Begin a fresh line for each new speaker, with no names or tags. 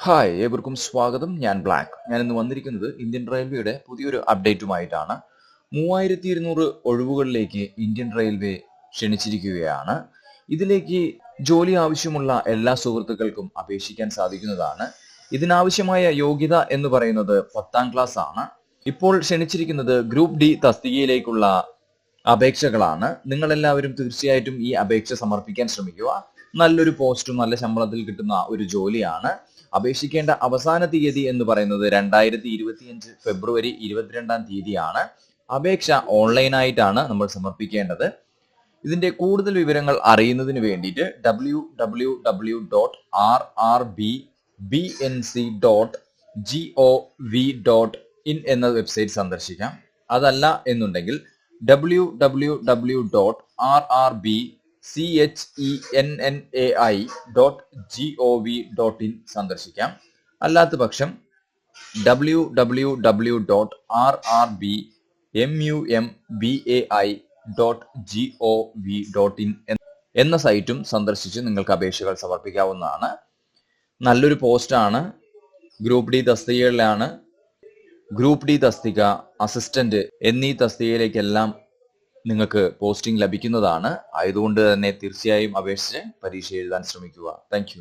Hi ഏവർക്കും സ്വാഗതം. ഞാൻ ബ്ലാക്ക്. ഞാൻ ഇന്ന് വന്നിരിക്കുന്നത് ഇന്ത്യൻ റെയിൽവേയുടെ പുതിയൊരു അപ്ഡേറ്റുമായിട്ടാണ്. 3200 ഒഴിവുകളിലേക്ക് ഇന്ത്യൻ റെയിൽവേ ക്ഷണിച്ചിരിക്കുകയാണ്. ഇതിലേക്ക് ജോലി ആവശ്യമുള്ള എല്ലാ സുഹൃത്തുക്കൾക്കും അപേക്ഷിക്കാൻ സാധിക്കുന്നതാണ്. ഇതിനാവശ്യമായ യോഗ്യത എന്ന് പറയുന്നത് 10ാം ക്ലാസ് ആണ്. ഇപ്പോൾ ക്ഷണിച്ചിരിക്കുന്നത് ഗ്രൂപ്പ് ഡി തസ്തികയിലേക്കുള്ള അപേക്ഷകളാണ്. നിങ്ങൾ എല്ലാവരും തീർച്ചയായിട്ടും ഈ അപേക്ഷ സമർപ്പിക്കാൻ ശ്രമിക്കുക. നല്ലൊരു പോസ്റ്റും നല്ല ശമ്പളത്തിൽ കിട്ടുന്ന ഒരു ജോലിയാണ്. അപേക്ഷിക്കേണ്ട അവസാന തീയതി എന്ന് പറയുന്നത് 2025 ഫെബ്രുവരി 22-ാം തീയതിയാണ്. അപേക്ഷ ഓൺലൈനായിട്ടാണ് നമ്മൾ സമർപ്പിക്കേണ്ടത്. ഇതിന്റെ കൂടുതൽ വിവരങ്ങൾ അറിയുന്നതിന് വേണ്ടിയിട്ട് www.rrbnc.gov.in എന്ന വെബ്സൈറ്റ് സന്ദർശിക്കാം. അതല്ല എന്നുണ്ടെങ്കിൽ www.rrbchenai.gov.in സന്ദർശിക്കാം. അല്ലാത്ത പക്ഷം www.rrbmumbai.gov.in എന്ന സൈറ്റും സന്ദർശിച്ച് നിങ്ങൾക്ക് അപേക്ഷകൾ സമർപ്പിക്കാവുന്നതാണ്. നല്ലൊരു പോസ്റ്റാണ്. ഗ്രൂപ്പ് ഡി തസ്തികകളിലാണ്. ഗ്രൂപ്പ് ഡി തസ്തിക, അസിസ്റ്റന്റ് എന്നീ തസ്തികയിലേക്കെല്ലാം നിങ്ങൾക്ക് പോസ്റ്റിംഗ് ലഭിക്കുന്നതാണ്. ആയതുകൊണ്ട് തന്നെ തീർച്ചയായും അപേക്ഷിച്ച് പരീക്ഷ എഴുതാൻ ശ്രമിക്കുക. താങ്ക്